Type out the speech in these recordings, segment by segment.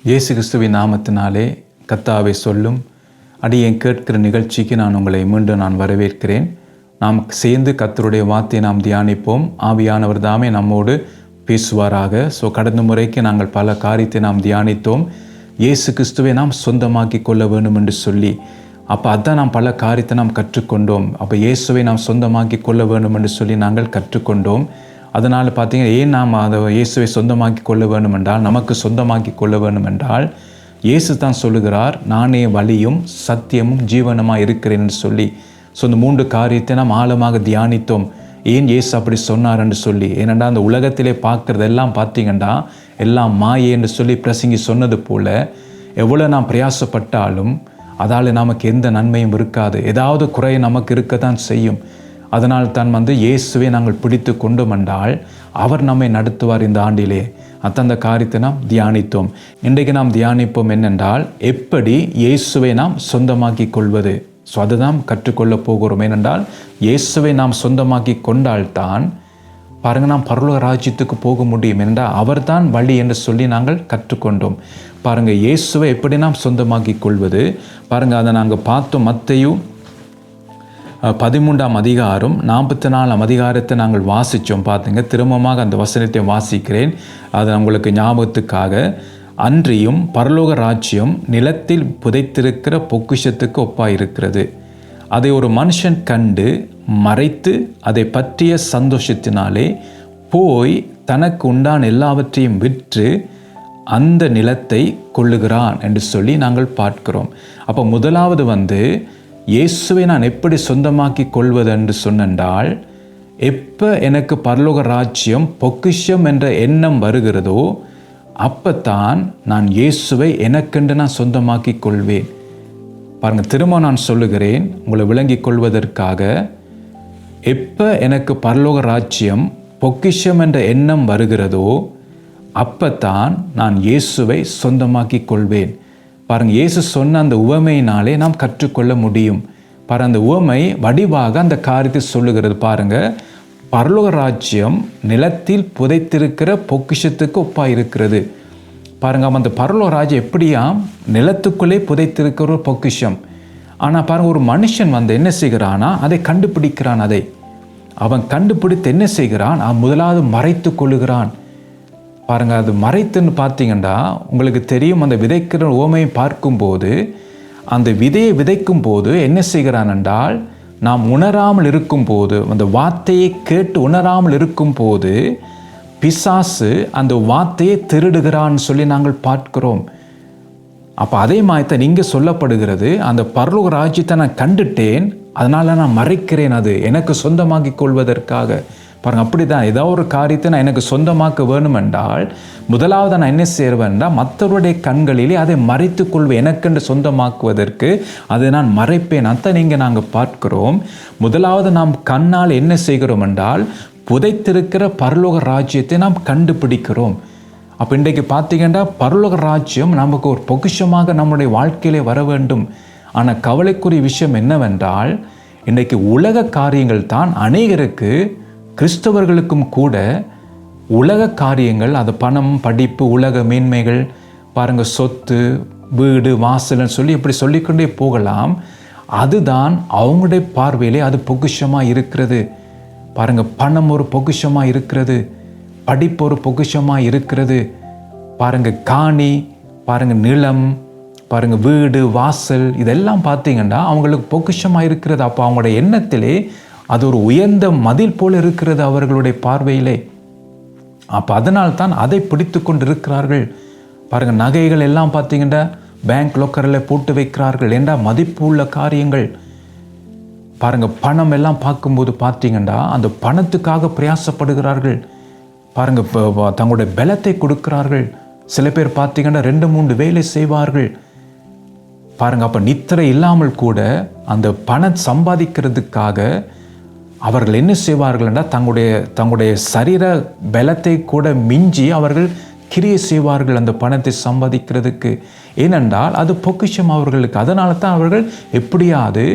இயேசு கிறிஸ்துவின் நாமத்தினாலே கர்த்தாவே சொல்லும் அடியேன் கேட்கிற நிகழ்ச்சிக்கு நான் உங்களை மீண்டும் வரவேற்கிறேன். நாம் சேர்ந்து கர்த்தருடைய வார்த்தையை நாம் தியானிப்போம். ஆவியானவர் தாமே நம்மோடு பேசுவாராக. கடந்த முறைக்கு நாங்கள் பல காரியத்தை நாம் தியானித்தோம். இயேசு கிறிஸ்துவை நாம் சொந்தமாக்கி கொள்ள வேண்டும் என்று சொல்லி, அப்போ அதான் நாம் பல காரியத்தை நாம் கற்றுக்கொண்டோம். அப்போ இயேசுவை நாம் சொந்தமாக்கி கொள்ள வேண்டும் என்று சொல்லி நாங்கள் கற்றுக்கொண்டோம். அதனால் பார்த்தீங்கன்னா, ஏன் நாம் அதை இயேசுவை சொந்தமாக்கி கொள்ள வேண்டும் என்றால், நமக்கு சொந்தமாக்கி கொள்ள வேண்டும் என்றால், இயேசு தான் சொல்லுகிறார், நானே வழியும் சத்தியமும் ஜீவனமாக இருக்கிறேன் என்று சொல்லி. இந்த 3 காரியத்தை நாம் ஆழமாக தியானித்தோம். ஏன் இயேசு அப்படி சொன்னார் என்று சொல்லி. ஏனென்றால் அந்த உலகத்திலே பார்க்குறதெல்லாம் பார்த்தீங்கன்னா எல்லாம் மாயை என்று சொல்லி பிரசங்கி சொன்னது போல, எவ்வளோ நாம் பிரயாசப்பட்டாலும் அதால் நமக்கு எந்த நன்மையும் இருக்காது. ஏதாவது குறை நமக்கு இருக்க தான் செய்யும். அதனால் தான் இயேசுவை நாங்கள் பிடித்து கொண்டோம் என்றால் அவர் நம்மை நடத்துவார் இந்த ஆண்டிலே. அந்த காரியத்தை நாம் தியானித்தோம். இன்றைக்கு நாம் தியானிப்போம் என்னென்றால், எப்படி இயேசுவை நாம் சொந்தமாக்கி கொள்வது. அதுதான் கற்றுக்கொள்ளப் போகிறோம். ஏனென்றால் இயேசுவை நாம் சொந்தமாக்கி கொண்டால்தான் பாருங்கள், நாம் பரலோக ராஜ்யத்துக்கு போக முடியும். என்றால் அவர் தான் வழி என்று சொல்லி நாங்கள் கற்றுக்கொண்டோம். பாருங்கள், இயேசுவை எப்படி நாம் சொந்தமாக்கி கொள்வது. பாருங்கள், அதை நாங்கள் பார்த்தோம். மத்தேயு 13ஆம் அதிகாரம் 44ஆம் அதிகாரத்தை நாங்கள் வாசித்தோம். பார்த்துங்க, திரும்பமாக அந்த வசனத்தை வாசிக்கிறேன், அது உங்களுக்கு ஞாபகத்துக்காக. அன்றியும் பரலோக ராஜ்யம் நிலத்தில் புதைத்திருக்கிற பொக்கிஷத்துக்கு ஒப்பாயிருக்கிறது. அதை ஒரு மனுஷன் கண்டு மறைத்து அதை பற்றிய சந்தோஷத்தினாலே போய் தனக்கு உண்டான எல்லாவற்றையும் விற்று அந்த நிலத்தை கொள்ளுகிறான் என்று சொல்லி நாங்கள் பார்க்கிறோம். அப்போ முதலாவது இயேசுவை நான் எப்படி சொந்தமாக்கி கொள்வது என்று சொன்னால், எப்போ எனக்கு பரலோக ராஜ்யம் பொக்கிஷம் என்ற எண்ணம் வருகிறதோ அப்பத்தான் நான் இயேசுவை எனக்கென்று நான் சொந்தமாக்கி கொள்வேன். பாருங்கள், திரும்ப நான் சொல்லுகிறேன் உங்களை விளங்கிக் கொள்வதற்காக. எப்போ எனக்கு பரலோக ராஜ்யம் பொக்கிஷம் என்ற எண்ணம் வருகிறதோ அப்பத்தான் நான் இயேசுவை சொந்தமாக்கி கொள்வேன். பாருங்கள், இயேசு சொன்ன அந்த உவமையினாலே நாம் கற்றுக்கொள்ள முடியும். பாருங்கள், அந்த உவமை வடிவாக அந்த காரியத்தை சொல்லுகிறது. பாருங்கள், பரலோக ராஜ்யம் நிலத்தில் புதைத்திருக்கிற பொக்கிஷத்துக்கு ஒப்பாக இருக்கிறது. பாருங்கள், அந்த பரலோக ராஜ்யம் எப்படியாம் நிலத்துக்குள்ளே புதைத்திருக்கிற ஒரு பொக்கிஷம். ஆனால் பாருங்கள், ஒரு மனுஷன் என்ன செய்கிறானா, அதை கண்டுபிடிக்கிறான். அவன் கண்டுபிடித்து என்ன செய்கிறான், அவன் முதலாவது மறைத்து கொள்ளுகிறான். பாருங்கள், அது மறைத்துன்னு பார்த்தீங்கன்னா உங்களுக்கு தெரியும். அந்த விதைக்கிற உவமையை பார்க்கும்போது, அந்த விதையை விதைக்கும் போது என்ன செய்கிறான் என்றால், நாம் உணராமல் இருக்கும்போது, அந்த வார்த்தையை கேட்டு உணராமல் இருக்கும்போது பிசாசு அந்த வார்த்தையை திருடுகிறான்னு சொல்லி நாங்கள் பார்க்கிறோம். அப்போ அதே மாதிரி இங்கே சொல்லப்படுகிறது, அந்த பரலோக ராஜ்யத்தை நான் கண்டுட்டேன், அதனால் நான் மறைக்கிறேன், அது எனக்கு சொந்தமாக்கி கொள்வதற்காக. பாருங்கள், அப்படி தான் ஏதோ ஒரு காரியத்தை நான் எனக்கு சொந்தமாக்க வேணும் என்றால் முதலாவது நான் என்ன செய்வேன்டா, மற்றவருடைய கண்களிலே அதை மறைத்து கொள்வேன். எனக்கென்று சொந்தமாக்குவதற்கு அதை நான் மறைப்பேன். அதான் நீங்கள் நாங்கள் பார்க்கிறோம். முதலாவது நாம் கண்ணால் என்ன செய்கிறோம் என்றால், புதைத்திருக்கிற பரலோக ராஜ்யத்தை நாம் கண்டுபிடிக்கிறோம். அப்போ இன்றைக்கு பார்த்தீங்கன்னா பரலோக ராஜ்யம் நமக்கு ஒரு பொக்கிஷமாக நம்முடைய வாழ்க்கையிலே வர வேண்டும். ஆனால் கவலைக்குரிய விஷயம் என்னவென்றால், இன்றைக்கு உலக காரியங்கள் தான் அநேகருக்கு, கிறிஸ்தவர்களுக்கும் கூட உலக காரியங்கள், அது பணம், படிப்பு, உலக மேன்மைகள், பாருங்கள், சொத்து, வீடு, வாசல்னு சொல்லி இப்படி சொல்லிக்கொண்டே போகலாம். அதுதான் அவங்களுடைய பார்வையிலே அது பொக்கிஷமாக இருக்கிறது. பாருங்கள், பணம் ஒரு பொக்கிஷமாக இருக்கிறது, படிப்பு ஒரு பொக்கிஷமாக இருக்கிறது. பாருங்கள், காணி, பாருங்கள், நிலம், பாருங்கள், வீடு, வாசல், இதெல்லாம் பார்த்தீங்கன்னா அவங்களுக்கு பொக்கிஷமாக இருக்கிறது. அப்போ அவங்களுடைய எண்ணத்திலே அது ஒரு உயர்ந்த மதில் போல் இருக்கிறது அவர்களுடைய பார்வையிலே. அப்போ அதனால்தான் அதை பிடித்து கொண்டு இருக்கிறார்கள். பாருங்கள், நகைகள் எல்லாம் பார்த்தீங்கன்னா பேங்க் லோக்கரில் போட்டு வைக்கிறார்கள். ஏண்டா மதிப்பு உள்ள காரியங்கள். பாருங்கள், பணம் எல்லாம் பார்க்கும்போது பார்த்தீங்கன்னா அந்த பணத்துக்காக பிரயாசப்படுகிறார்கள். பாருங்கள், தங்களுடைய பலத்தை கொடுக்கிறார்கள். சில பேர் பார்த்தீங்கன்னா 2-3 வேலை செய்வார்கள். பாருங்கள், அப்போ நித்திரை இல்லாமல் கூட அந்த பணம் சம்பாதிக்கிறதுக்காக அவர்கள் என்ன செய்வார்கள் என்றால், தங்களுடைய சரீர பலத்தை கூட மிஞ்சி அவர்கள் கிரியை செய்வார்கள் அந்த பணத்தை சம்பாதிக்கிறதுக்கு. ஏனென்றால் அது பொக்கிஷம் அவர்களுக்கு. அதனால தான் அவர்கள் எப்படியாவது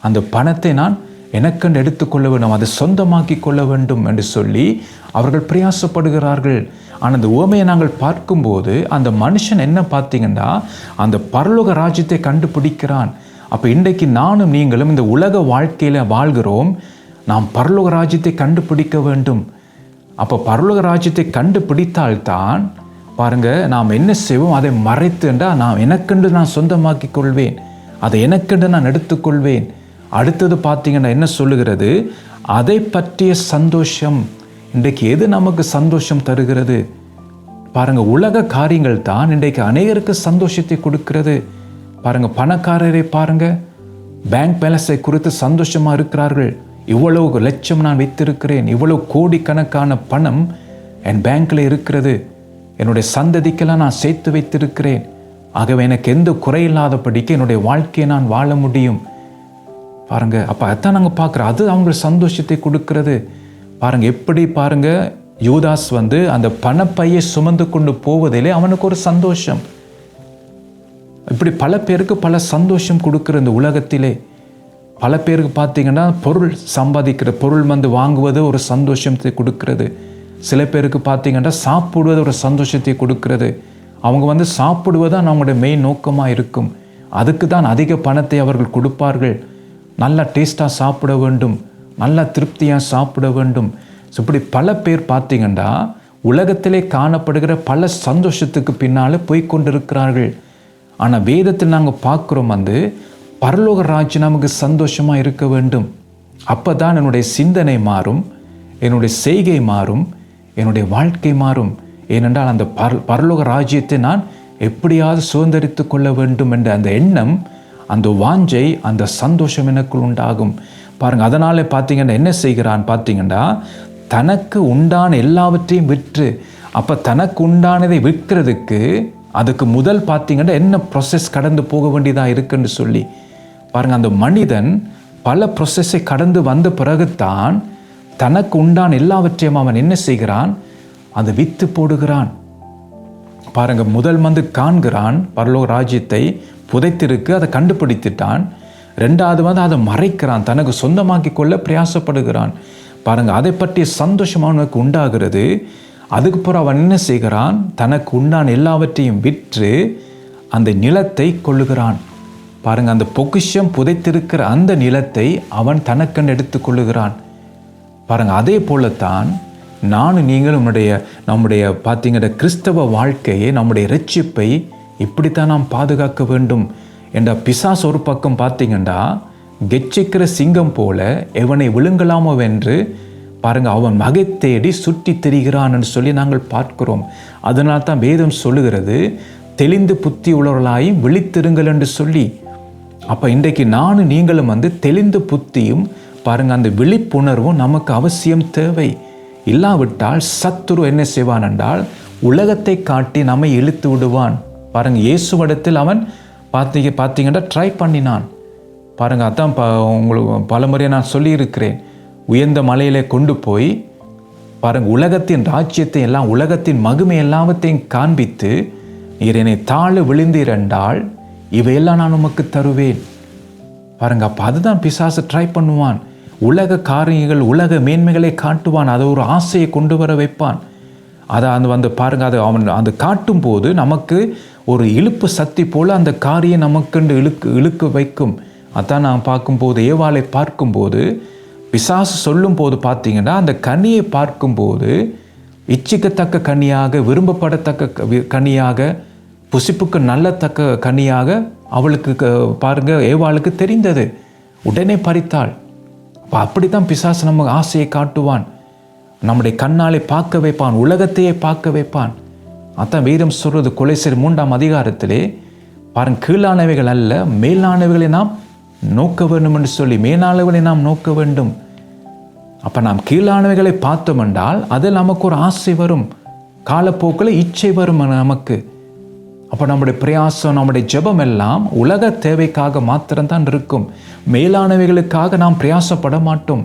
அந்த பணத்தை நான் எனக்கென்று எடுத்துக்கொள்ள வேண்டும், அதை சொந்தமாக்கி கொள்ள வேண்டும் என்று சொல்லி அவர்கள் பிரயாசப்படுகிறார்கள். ஆனால் அந்த உவமையை நாங்கள் பார்க்கும்போது அந்த மனுஷன் என்ன பார்த்தீங்கன்னா அந்த பரலோக ராஜ்யத்தை கண்டுபிடிக்கிறான். அப்போ இன்றைக்கு நானும் நீங்களும் இந்த உலக வாழ்க்கையில் வாழ்கிறோம். நாம் பரலோக ராஜ்யத்தை கண்டுபிடிக்க வேண்டும். அப்போ பரலோக ராஜ்யத்தை கண்டுபிடித்தால்தான் பாருங்க நாம் என்ன செய்வோம், அதை மறைத்து என்றால் நான் எனக்கென்று நான் சொந்தமாக்கி கொள்வேன், அதை எனக்கென்று நான் எடுத்துக்கொள்வேன். அடுத்தது பார்த்தீங்கன்னா என்ன சொல்லுகிறது, அதை பற்றிய சந்தோஷம். இன்றைக்கு எது நமக்கு சந்தோஷம் தருகிறது பாருங்க, உலக காரியங்கள் தான் இன்றைக்கு அநேகருக்கு சந்தோஷத்தை கொடுக்கிறது. பாருங்க, பணக்காரரை பாருங்க, பேங்க் பேலன்ஸை குறித்து சந்தோஷமா இருக்கிறார்கள். இவ்வளவு லட்சம் நான் வைத்திருக்கிறேன், இவ்வளவு கோடிக்கணக்கான பணம் என் பேங்க்ல இருக்கிறது, என்னுடைய சந்ததிக்கெல்லாம் நான் சேர்த்து வைத்திருக்கிறேன், ஆகவே எனக்கு எந்த குறையில்லாதபடிக்கு என்னுடைய வாழ்க்கையை நான் வாழ முடியும். பாருங்க, அப்போ அதான் நாங்கள் பார்க்குறோம், அது அவங்களுக்கு சந்தோஷத்தை கொடுக்கிறது. பாருங்க எப்படி பாருங்க, யூதாஸ் அந்த பணப்பையை சுமந்து கொண்டு போவதிலே அவனுக்கு ஒரு சந்தோஷம். இப்படி பல பேருக்கு பல சந்தோஷம் கொடுக்குற இந்த உலகத்திலே. பல பேருக்கு பார்த்தீங்கன்னா பொருள் சம்பாதிக்கிற பொருள் வாங்குவது ஒரு சந்தோஷத்தை கொடுக்கிறது. சில பேருக்கு பார்த்தீங்கன்னா சாப்பிடுவது ஒரு சந்தோஷத்தை கொடுக்கிறது. அவங்க சாப்பிடுவது தான் அவங்களுடைய மெயின் நோக்கமாக இருக்கும். அதுக்கு தான் அதிக பணத்தை அவர்கள் கொடுப்பார்கள். நல்லா டேஸ்டாக சாப்பிட வேண்டும், நல்லா திருப்தியாக சாப்பிட வேண்டும். இப்படி பல பேர் பார்த்தீங்கன்னா உலகத்திலே காணப்படுகிற பல சந்தோஷத்துக்கு பின்னால் போய்கொண்டிருக்கிறார்கள். ஆனால் வேதத்தில் நாங்கள் பார்க்குறோம் பரலோக ராஜ்யம் நமக்கு சந்தோஷமாக இருக்க வேண்டும். அப்போ தான் என்னுடைய சிந்தனை மாறும், என்னுடைய செய்கை மாறும், என்னுடைய வாழ்க்கை மாறும். ஏனென்றால் அந்த பரலோக ராஜ்யத்தை நான் எப்படியாவது சுதந்திரித்து கொள்ள வேண்டும் என்ற அந்த எண்ணம், அந்த வாஞ்சை, அந்த சந்தோஷம் எனக்குள் உண்டாகும். பாருங்கள், அதனால பார்த்தீங்கன்னா என்ன செய்கிறான் பார்த்தீங்கன்னா தனக்கு உண்டான எல்லாவற்றையும் விற்று, அப்போ தனக்கு உண்டானதை விற்கிறதுக்கு அதுக்கு முதல் பார்த்தீங்கன்னா என்ன ப்ரொசஸ் கடந்து போக வேண்டியதாக இருக்குன்னு சொல்லி பாருங்கள். அந்த மனிதன் பல ப்ரொசஸை கடந்து வந்த பிறகுத்தான் தனக்கு உண்டான எல்லாவற்றையும் அவன் என்ன செய்கிறான், அதை விற்று போடுகிறான். பாருங்க, முதல் காண்கிறான் பரலோக ராஜ்யத்தை புதைத்திருக்கு, அதை கண்டுபிடித்துட்டான். ரெண்டாவது அதை மறைக்கிறான், தனக்கு சொந்தமாக்கி கொள்ள பிரயாசப்படுகிறான். பாருங்க, அதை பற்றிய சந்தோஷம் அவனுக்கு உண்டாகிறது. அதுக்கு பிறகு அவன் என்ன செய்கிறான், தனக்கு உண்டான எல்லாவற்றையும் விற்று அந்த நிலத்தை கொள்ளுகிறான். பாருங்க, அந்த பொக்கிஷம் புதைத்திருக்கிற அந்த நிலத்தை அவன் தனக்கென்று எடுத்து கொள்ளுகிறான். பாருங்க, அதே போலத்தான் நானும் நீங்களும் நம்முடைய பார்த்தீங்கன்னா கிறிஸ்தவ வாழ்க்கையை, நம்முடைய இரட்சிப்பை இப்படித்தான் நாம் பாதுகாக்க வேண்டும் என்ற பிசாசு ஒரு பக்கம் பார்த்தீங்கன்னா கெச்சிக்கிற சிங்கம் போல எவனை விழுங்கலாமோ வென்று பாருங்க அவன் மகை தேடி சுற்றி திரிகிறான் என்று சொல்லி நாங்கள் பார்க்கிறோம். அதனால தான் வேதம் சொல்லுகிறது, தெளிந்து புத்தி உள்ளவர்களாய் விழித்திருங்கள் என்று சொல்லி. அப்போ இன்றைக்கு நானும் நீங்களும் தெளிந்து புத்தியும் பாருங்க அந்த விழிப்புணர்வும் நமக்கு அவசியம் தேவை. இல்லாவிட்டால் சத்துரு என்ன செய்வான் என்றால் உலகத்தை காட்டி நம்மை இழுத்து விடுவான். பாருங்க, இயேசுவிடத்தில் அவன் பார்த்தீங்கன்னா ட்ரை பண்ணினான். பாருங்க, அதான் உங்களுக்கு பல முறையை நான் சொல்லியிருக்கிறேன். உயர்ந்த மலையிலே கொண்டு போய் பாருங்க உலகத்தின் ராஜ்யத்தை எல்லாம், உலகத்தின் மகிமை எல்லாவற்றையும் காண்பித்து, நீர் என்னை தாழ விழுந்தீரென்றால் இவையெல்லாம் நான் உமக்கு தருவேன். பாருங்க, அப்போ அதுதான் பிசாசு ட்ரை பண்ணுவான். உலக காரியங்கள், உலக மேன்மைகளை காட்டுவான். அதை ஒரு ஆசையை கொண்டு வர வைப்பான். அதை பாருங்க, அதை அவன் அந்த காட்டும் போது நமக்கு ஒரு இழுப்பு சக்தி போல அந்த காரியம் நமக்கு இழுக்க வைக்கும். அதான் நான் பார்க்கும்போது, ஏவாளை பார்க்கும்போது பிசாசு சொல்லும் போது பார்த்தீங்கன்னா அந்த கனியை பார்க்கும்போது இச்சிக்கத்தக்க கனியாக, விரும்பப்படத்தக்க கனியாக, புசிப்புக்கு நல்லத்தக்க கனியாக அவளுக்கு பாருங்க ஏவாளுக்கு தெரிந்தது. உடனே பறித்தாள். அப்படித்தான் பிசாசு நம்ம ஆசையை காட்டுவான், நம்முடைய கண்ணாலை பார்க்க வைப்பான், உலகத்தையே பார்க்க வைப்பான். அதான் வேதம் சொல்றது கொலைசீர் 3ஆம் அதிகாரத்திலே பாருங்க, கீழானவைகள் அல்ல மேலானவைகளை நாம் நோக்க வேண்டும் என்று சொல்லி, மேலானவைகளை நாம் நோக்க வேண்டும். அப்போ நாம் கீழானவைகளை பார்த்தோம் என்றால் அதில் நமக்கு ஒரு ஆசை வரும், காலப்போக்கில் இச்சை வரும் நமக்கு. அப்போ நம்முடைய பிரயாசம், நம்முடைய ஜெபம் எல்லாம் உலக தேவைக்காக மாத்திரம்தான் இருக்கும். மேலானவைகளுக்காக நாம் பிரயாசப்பட மாட்டோம்,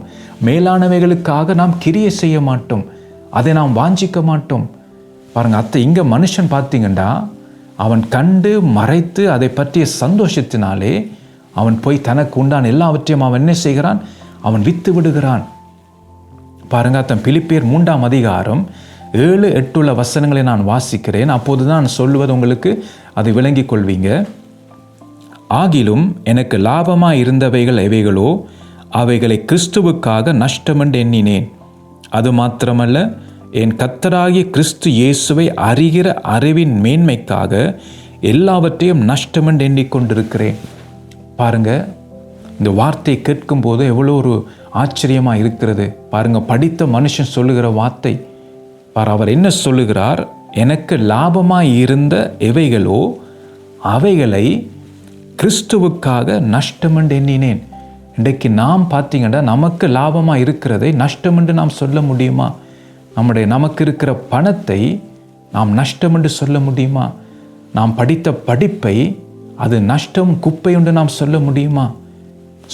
மேலானவைகளுக்காக நாம் கிரியை செய்ய மாட்டோம், அதை நாம் வாஞ்சிக்க மாட்டோம். பாருங்க, அத்தை இங்கே மனுஷன் பார்த்தீங்கன்னா அவன் கண்டு மறைத்து அதை பற்றிய சந்தோஷத்தினாலே அவன் போய் தனக்கு உண்டான எல்லாவற்றையும் அவன் என்ன செய்கிறான், அவன் வித்து விடுகிறான். பாருங்க, தன் பிலிப்பியர் 3ஆம் அதிகாரம் 7-8 வசனங்களை நான் வாசிக்கிறேன். அப்போது தான் நான் சொல்லுவது உங்களுக்கு அதை விளங்கிக் கொள்வீங்க. ஆகிலும் எனக்கு லாபமாய் இருந்தவைகள் எவைகளோ அவைகளை கிறிஸ்துவுக்காக நஷ்டமென்று எண்ணினேன். அது மாத்திரமல்ல, என் கர்த்தராகிய கிறிஸ்து இயேசுவை அறிகிற அறிவின் மேன்மைக்காக எல்லாவற்றையும் நஷ்டமென்று எண்ணிக்கொண்டிருக்கிறேன். பாருங்க, இந்த வார்த்தையை கேட்கும் போது எவ்வளோ ஒரு ஆச்சரியமாக இருக்கிறது. பாருங்க, படித்த மனுஷன் சொல்லுகிற வார்த்தை பார். அவர் என்ன சொல்லுகிறார்? எனக்கு லாபமாய் இருந்த எவைகளோ அவைகளை கிறிஸ்துவுக்காக நஷ்டமென்று எண்ணினேன். இன்றைக்கு நாம் பார்த்தீங்கன்னா நமக்கு லாபமாக இருக்கிறதை நஷ்டமென்று நாம் சொல்ல முடியுமா? நமக்கு இருக்கிற பணத்தை நாம் நஷ்டமென்று சொல்ல முடியுமா? நாம் படித்த படிப்பை அது நஷ்டம், குப்பை என்று நாம் சொல்ல முடியுமா?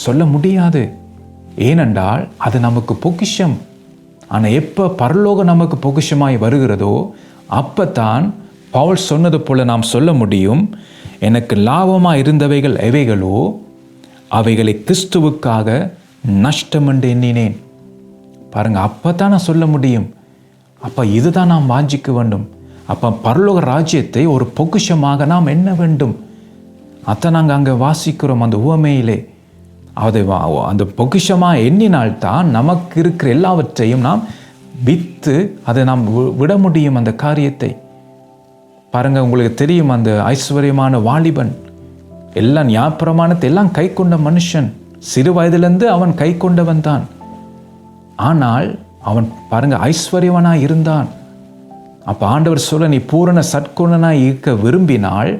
சொல்ல முடியாது. ஏனென்றால் அது நமக்கு பொக்கிஷம். ஆனால் எப்போ பரலோகம் நமக்கு பொக்கிஷமாய் வருகிறதோ அப்பத்தான் பவுல் சொன்னது போல நாம் சொல்ல முடியும், எனக்கு லாபமாக இருந்தவைகள் எவைகளோ அவைகளை கிறிஸ்துவுக்காக நஷ்டம் என்று எண்ணினேன். பாருங்க, அப்போ தான் நான் சொல்ல முடியும். அப்போ இதுதான் நாம் வாஞ்சிக்க வேண்டும். அப்போ பரலோக ராஜ்யத்தை ஒரு பொக்கிஷமாக நாம் எண்ண வேண்டும். அதை நாங்கள் அங்கே வாசிக்கிறோம் அந்த உவமையிலே. அதை அந்த பொக்கிஷமாக எண்ணினால்தான் நமக்கு இருக்கிற எல்லாவற்றையும் நாம் விற்று அதை நாம் விட முடியும் அந்த காரியத்தை. பாருங்க, உங்களுக்கு தெரியும், அந்த ஐஸ்வர்யமான வாலிபன் எல்லாம் ஞாபகமானத்தை எல்லாம் கை கொண்ட மனுஷன், சிறு வயதிலிருந்து அவன் கை கொண்டவன் தான். ஆனால் அவன் பாருங்க ஐஸ்வர்யவனாய் இருந்தான். அப்போ ஆண்டவர் சொல்ல, நீ பூரண சற்குணனாய் இருக்க விரும்பினால்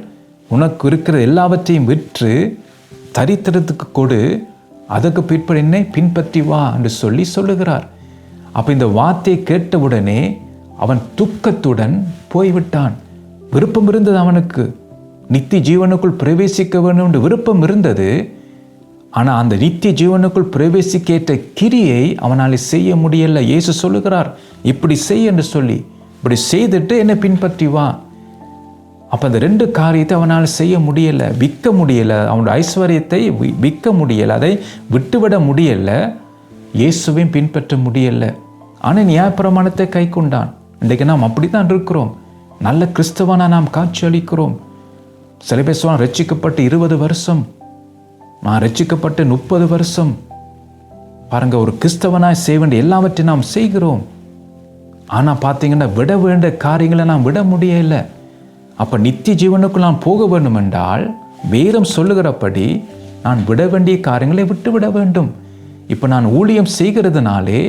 உனக்கு இருக்கிற எல்லாவற்றையும் விற்று தரித்திரத்துக்கு கொடு, அதற்கு பிற்பட என்னை பின்பற்றி வா என்று சொல்லுகிறார். அப்போ இந்த வார்த்தையை கேட்டவுடனே அவன் துக்கத்துடன் போய்விட்டான். விருப்பம் இருந்தது அவனுக்கு, நித்திய ஜீவனுக்குள் பிரவேசிக்க வேண்டும் என்று விருப்பம் இருந்தது. ஆனால் அந்த நித்திய ஜீவனுக்குள் பிரவேசிக்கேற்ற கிரியை அவனால் செய்ய முடியலை. இயேசு சொல்லுகிறார், இப்படி செய் என்று சொல்லி, இப்படி செய்துட்டு என்னை பின்பற்றி வா. அப்போ அந்த 2 காரியத்தை அவனால் செய்ய முடியலை, விற்க முடியலை. அவனுடைய ஐஸ்வர்யத்தை விற்க முடியலை, அதை விட்டுவிட முடியலை, இயேசுவையும் பின்பற்ற முடியலை. ஆனால் நியாயப்பிரமாணத்தை கை கொண்டான். இன்றைக்கு நாம் அப்படி தான் இருக்கிறோம். நல்ல கிறிஸ்தவனாக நாம் காட்சி அளிக்கிறோம். சில பேர் சொல்லுவாங்க, ரட்சிக்கப்பட்டு 20 வருஷம், நான் ரட்சிக்கப்பட்டு 30 வருஷம். பாருங்க, ஒரு கிறிஸ்தவனாய் செய்ய வேண்டிய எல்லாவற்றையும் நாம் செய்கிறோம். ஆனால் பார்த்தீங்கன்னா விட வேண்டிய காரியங்களை நாம் விட முடியலை. அப்போ நித்திய ஜீவனுக்குள் நான் போக வேண்டும் என்றால் வேதம் சொல்லுகிறபடி நான் விட வேண்டிய காரியங்களை விட்டு விட வேண்டும். இப்போ நான் ஊழியம் செய்கிறதுனாலே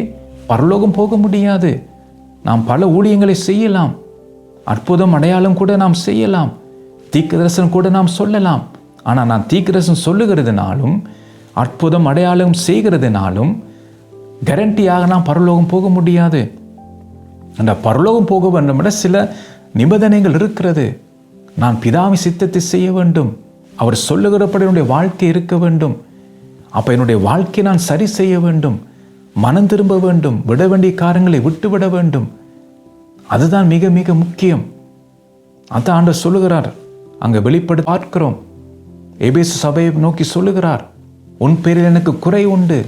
பரலோகம் போக முடியாது. நாம் பல ஊழியங்களை செய்யலாம், அற்புதம் அடையாளம் கூட நாம் செய்யலாம், தீர்க்கதரிசனம் கூட நாம் சொல்லலாம். ஆனால் நான் தீர்க்கதரிசனம் சொல்லுகிறதுனாலும் அற்புதம் அடையாளம் செய்கிறதுனாலும் கேரண்டியாக நாம் பரலோகம் போக முடியாது. அந்த பரலோகம் போக வேண்டும் என்ற சில நிபந்தனைகள் இருக்கிறது. நான் பிதாவின் சித்தத்தை செய்ய வேண்டும், அவர் சொல்லுகிறபடி என்னுடைய வாழ்க்கை இருக்க வேண்டும். அப்போ என்னுடைய வாழ்க்கையை நான் சரி செய்ய வேண்டும், மனம் திரும்ப வேண்டும், விட வேண்டிய காரியங்களை விட்டு விட வேண்டும். அதுதான் மிக மிக முக்கியம். அதான் ஆண்டவர் சொல்லுகிறார், அங்கே வெளிப்பட பார்க்கிறோம். எபேசு சபையை நோக்கி சொல்லுகிறார், உன் பேரில் எனக்கு குறை உண்டு.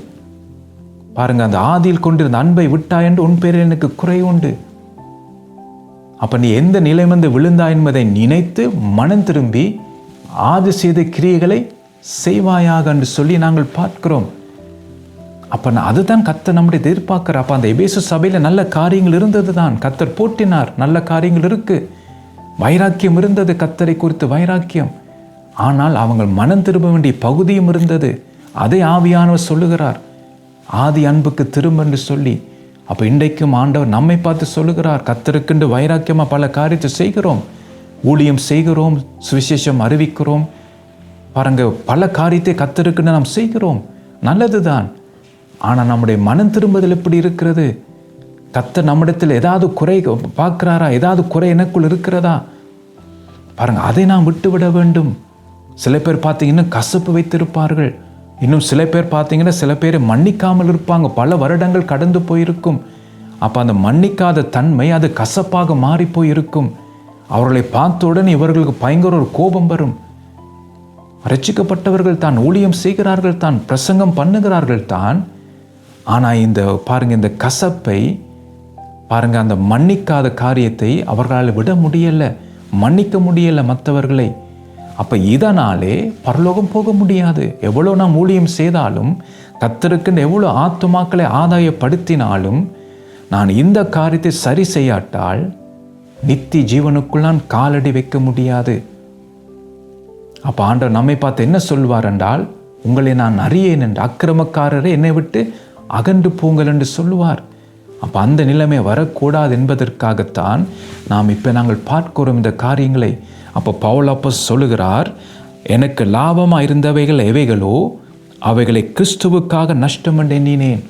பாருங்க, அந்த ஆதியில் கொண்டிருந்த அன்பை விட்டாய் என்று உன் பேரில் எனக்கு குறை உண்டு. அப்ப நீ எந்த நிலைமந்து விழுந்தாய் என்பதை நினைத்து மனம் திரும்பி ஆதி செய்த கிரியைகளை செய்வாயாக என்று சொல்லி நாங்கள் பார்க்கிறோம். அப்ப அதுதான் கர்த்தர் நம்முடைய எதிர்பார்க்கிறார். அப்ப அந்த எபேசு சபையில நல்ல காரியங்கள் இருந்தது தான், கர்த்தர் போற்றினார், நல்ல காரியங்கள் இருக்கு, வைராக்கியம் இருந்தது, கர்த்தரை குறித்து வைராக்கியம். ஆனால் அவங்க மனம் திரும்ப வேண்டிய பகுதியும் இருந்தது. அதை ஆவியானவர் சொல்லுகிறார், ஆதி அன்புக்கு திரும்ப என்று சொல்லி. அப்போ இன்றைக்கும் ஆண்டவர் நம்மை பார்த்து சொல்லுகிறார், கர்த்தருக்கென்று வைராக்கியமாக பல காரியத்தை செய்கிறோம், ஊழியம் செய்கிறோம், சுவிசேஷம் அறிவிக்கிறோம். பாருங்க, பல காரியத்தை கர்த்தருக்கென்று நாம் செய்கிறோம், நல்லது தான். ஆனால் நம்முடைய மனம் திரும்புதல் எப்படி இருக்கிறது? கர்த்தர் நம்மிடத்தில் ஏதாவது குறை பார்க்கிறாரா? ஏதாவது குறை எனக்குள் இருக்கிறதா? பாருங்க, அதை நாம் விட்டுவிட வேண்டும். சில பேர் பார்த்தீங்கன்னா கசப்பு வைத்திருப்பார்கள். இன்னும் சில பேர் பார்த்தீங்கன்னா சில பேர் மன்னிக்காமல் இருப்பாங்க, பல வருடங்கள் கடந்து போயிருக்கும். அப்போ அந்த மன்னிக்காத தன்மை அது கசப்பாக மாறி போயிருக்கும். அவர்களை பார்த்தவுடன் இவர்களுக்கு பயங்கர ஒரு கோபம் வரும். ரட்சிக்கப்பட்டவர்கள் தான், ஊழியம் செய்கிறார்கள் தான், பிரசங்கம் பண்ணுகிறார்கள் தான், ஆனால் இந்த கசப்பை பாருங்க, அந்த மன்னிக்காத காரியத்தை அவர்களால் விட முடியலை, மன்னிக்க முடியலை மற்றவர்களை. அப்போ இதனாலே பரலோகம் போக முடியாது. எவ்வளோ நாம் ஊழியம் செய்தாலும், கர்த்தருக்குன்னு எவ்வளோ ஆத்துமாக்களை ஆதாயப்படுத்தினாலும், நான் இந்த காரியத்தை சரி செய்யாட்டால் நித்திய ஜீவனுக்குள் நான் காலடி வைக்க முடியாது. அப்போ ஆண்டவர் நம்மை பார்த்து என்ன சொல்வார் என்றால், உங்களை நான் அறியேன் என்று, அக்கிரமக்காரரை என்னை விட்டு அகன்று போங்கள் என்று சொல்லுவார். அப்போ அந்த நிலைமை வரக்கூடாது என்பதற்காகத்தான் நாங்கள் பார்க்கிறோம் இந்த காரியங்களை. அப்போ பவுல் அப்போஸ்தலன் சொல்லுகிறார், எனக்கு லாபமாக இருந்தவைகள் எவைகளோ அவைகளை கிறிஸ்துவுக்காக நஷ்டம் என்று எண்ணினேன்.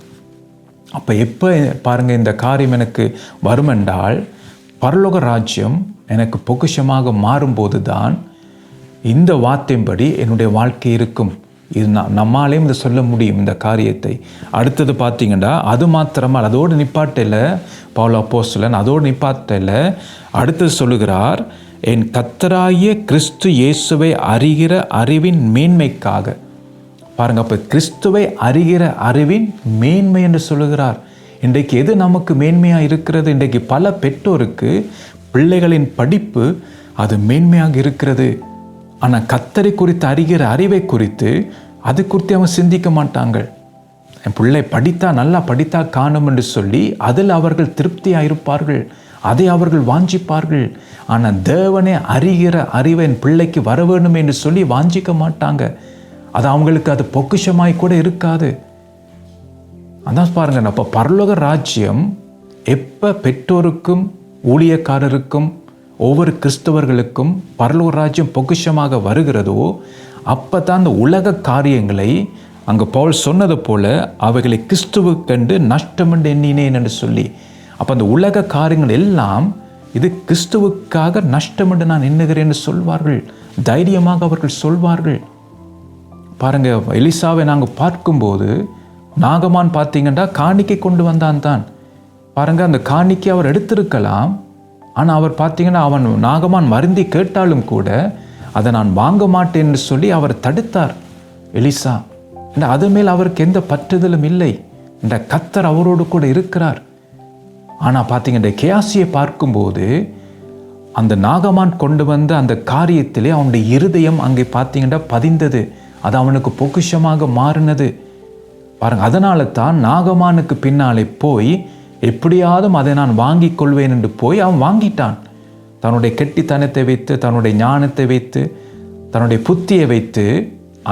அப்போ எப்போ பாருங்கள் இந்த காரியம் எனக்கு வருமென்றால், பரலோக ராஜ்யம் எனக்கு பொக்கிஷமாக மாறும்போது தான் இந்த வார்த்தையின்படி என்னுடைய வாழ்க்கை இருக்கும். இது நம்மாலேயும் இதை சொல்ல முடியும் இந்த காரியத்தை. அடுத்தது பார்த்தீங்கன்னா, அது மாத்திரமா அதோடு நிப்பாட்டல பவுல் அப்போஸ்தலன், அதோடு நிப்பாட்டல. அடுத்தது சொல்லுகிறார், என் கர்த்தராகிய கிறிஸ்து இயேசுவை அறிகிற அறிவின் மேன்மைக்காக. பாருங்க, அப்போ கிறிஸ்துவை அறிகிற அறிவின் மேன்மை என்று சொல்லுகிறார். இன்றைக்கு எது நமக்கு மேன்மையாக இருக்கிறது? இன்றைக்கு பல பெற்றோருக்கு பிள்ளைகளின் படிப்பு அது மேன்மையாக இருக்கிறது. ஆனால் கர்த்தரை குறித்து அறிகிற அறிவை குறித்து அது குறித்து அவங்க சிந்திக்க மாட்டாங்க. என் பிள்ளை படித்தா நல்லா படித்தா காணும் என்று சொல்லி அதில் அவர்கள் திருப்தியாக இருப்பார்கள், அதை அவர்கள் வாஞ்சிப்பார்கள். ஆனால் தேவனே அறிகிற அறிவை என் பிள்ளைக்கு வர வேண்டும் என்று சொல்லி வாஞ்சிக்க மாட்டாங்க. அது அவங்களுக்கு அது பொக்கிஷமாய் கூட இருக்காது. அதான் பாருங்க, அப்போ பரலோக ராஜ்யம் எப்போ பெற்றோருக்கும் ஊழியக்காரருக்கும் ஒவ்வொரு கிறிஸ்தவர்களுக்கும் பரலோக ராஜ்யம் பொக்கிஷமாக வருகிறதோ, அப்போ தான் அந்த உலக காரியங்களை அங்கே பவுல் சொன்னது போல அவைகளை கிறிஸ்துவுக்கென்று நஷ்டம் என்று எண்ணினேன் என்று சொல்லி, அப்போ அந்த உலக காரியங்கள் எல்லாம் இது கிறிஸ்துவுக்காக நஷ்டம் என்று நான் எண்ணுகிறேன் என்று சொல்வார்கள். தைரியமாக அவர்கள் சொல்வார்கள். பாருங்க, எலிசாவை நாங்கள் பார்க்கும்போது நாகமான் பார்த்தீங்கன்னா காணிக்கை கொண்டு வந்தான் தான். பாருங்க, அந்த காணிக்கை அவர் எடுத்திருக்கலாம். ஆனால் அவர் பார்த்தீங்கன்னா அவன் நாகமான் வருந்தி கேட்டாலும் கூட அதை நான் வாங்க மாட்டேன் என்று சொல்லி அவர் தடுத்தார் எலிசா. அது மேல் அவருக்கு எந்த பற்றுதலும் இல்லை. இந்த கர்த்தர் அவரோடு கூட இருக்கிறார். ஆனால் பார்த்தீங்கன்னா கேயாசியை பார்க்கும்போது அந்த நாகமான் கொண்டு வந்த அந்த காரியத்திலே அவனுடைய இருதயம் அங்கே பார்த்தீங்கன்னா பதிந்தது. அது அவனுக்கு பொக்கிஷமாக மாறினது. பாருங்க, அதனால தான் நாகமானுக்கு பின்னாலே போய் எப்படியாவது அதை நான் வாங்கி கொள்வேன் என்று போய் அவன் வாங்கிட்டான். தன்னுடைய கெட்டித்தனத்தை வைத்து, தன்னுடைய ஞானத்தை வைத்து, தன்னுடைய புத்தியை வைத்து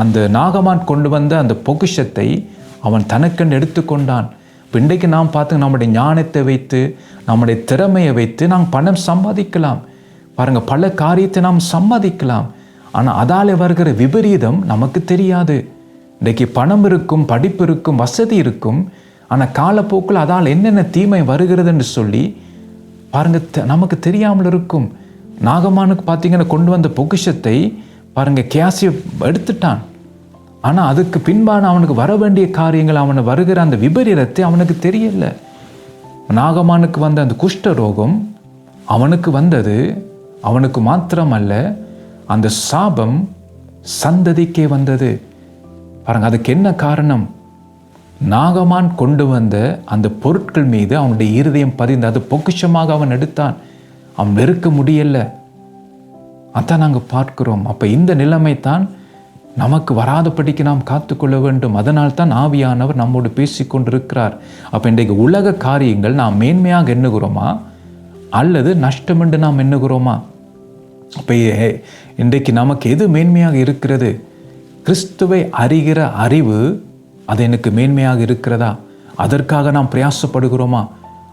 அந்த நாகமான் கொண்டு வந்த அந்த பொக்கிஷத்தை அவன் தனக்கென்று எடுத்துக்கொண்டான். இப்போ இன்றைக்கு நாம் பார்த்து நம்முடைய ஞானத்தை வைத்து, நம்முடைய திறமையை வைத்து நாம் பணம் சம்பாதிக்கலாம். பாருங்கள், பல காரியத்தை நாம் சம்பாதிக்கலாம். ஆனால் அதால் வருகிற விபரீதம் நமக்கு தெரியாது. இன்றைக்கு பணம் இருக்கும், படிப்பு இருக்கும், வசதி இருக்கும். ஆனால் காலப்போக்கில் அதால் என்னென்ன தீமை வருகிறது என்று சொல்லி பாருங்க நமக்கு தெரியாமல் இருக்கும். நாகமானுக்கு பார்த்தீங்கன்னா கொண்டு வந்த பொக்கிஷத்தை பாருங்க கேயாசி எடுத்துட்டான். ஆனால் அதுக்கு பின்பான அவனுக்கு வர வேண்டிய காரியங்கள், அவனை வருகிற அந்த விபரீதத்தை அவனுக்கு தெரியல. நாகமானுக்கு வந்த அந்த குஷ்ட ரோகம் அவனுக்கு வந்தது. அவனுக்கு மாத்திரமல்ல, அந்த சாபம் சந்ததிக்கே வந்தது. பாருங்க, அதுக்கு என்ன காரணம்? நாகமான் கொண்டு வந்த அந்த பொருட்கள் மீது அவனுடைய இருதயம் பதிந்து அது பொக்கிஷமாக அவன் எடுத்தான். அவன் வெறுக்க முடியல. அதான் நாங்கள் பார்க்கிறோம். அப்போ இந்த நிலைமை தான் நமக்கு வராதபடிக்கு நாம் காத்துக்கொள்ள வேண்டும். அதனால் தான் ஆவியானவர் நம்மோடு பேசிக்கொண்டிருக்கிறார். அப்போ இன்றைக்கு உலக காரியங்கள் நாம் மேன்மையாக எண்ணுகிறோமா அல்லது நஷ்டம் என்று நாம் எண்ணுகிறோமா? அப்போ இன்றைக்கு நமக்கு எது மேன்மையாக இருக்கிறது? கிறிஸ்துவை அறிகிற அறிவு அது எனக்கு மேன்மையாக இருக்கிறதா? அதற்காக நாம் பிரயாசப்படுகிறோமா?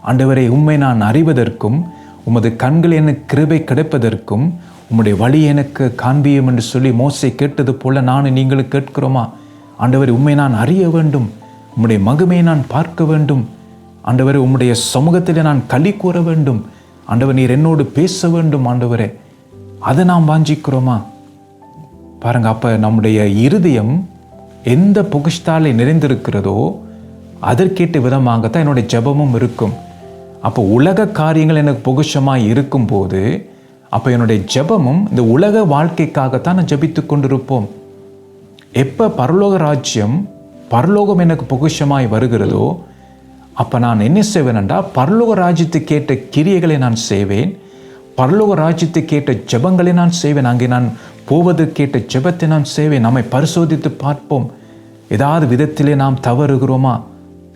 ஆண்டவரே, உம்மை நான் அறிவதற்கும் உமது கண்கள் எனக்கு கிருபை கிடைப்பதற்கும் உம்முடைய வழி எனக்கு காண்பியும் என்று சொல்லி மோசே கேட்டது போல நானும் நீங்களும் கேட்கிறோமா? ஆண்டவரே, உம்மை நான் அறிய வேண்டும், உம்முடைய மகிமையை நான் பார்க்க வேண்டும். ஆண்டவரே, உம்முடைய சமூகத்தில் நான் களி கூற வேண்டும். ஆண்டவர், நீர் என்னோடு பேச வேண்டும். ஆண்டவரே, அதை நாம் வாஞ்சிக்கிறோமா? பாருங்க, அப்போ நம்முடைய இருதயம் எந்த பொக்கிஷத்தாலே நிறைந்திருக்கிறதோ அதற்கேற்ற விதமாகத்தான் என்னுடைய ஜெபமும் இருக்கும். அப்போ உலக காரியங்கள் எனக்கு பொக்கிஷமாக இருக்கும்போது அப்போ என்னுடைய ஜெபமும் இந்த உலக வாழ்க்கைக்காகத்தான் நான் ஜெபித்து கொண்டிருப்போம். எப்போ பரலோக ராஜ்யம் பரலோகம் எனக்கு பொக்கிஷமாய் வருகிறதோ, அப்போ நான் என்ன செய்வேன் என்றால் பரலோக ராஜ்யத்துக்கு கேட்ட கிரியைகளை நான் செய்வேன். பரலோக ராஜ்யத்துக்கு கேட்ட ஜெபங்களை நான் செய்வேன். அங்கே நான் போவது கேட்ட ஜெபத்தை நான் செய்வேன். நம்மை பரிசோதித்து பார்ப்போம். ஏதாவது விதத்திலே நாம் தவறுகிறோமா,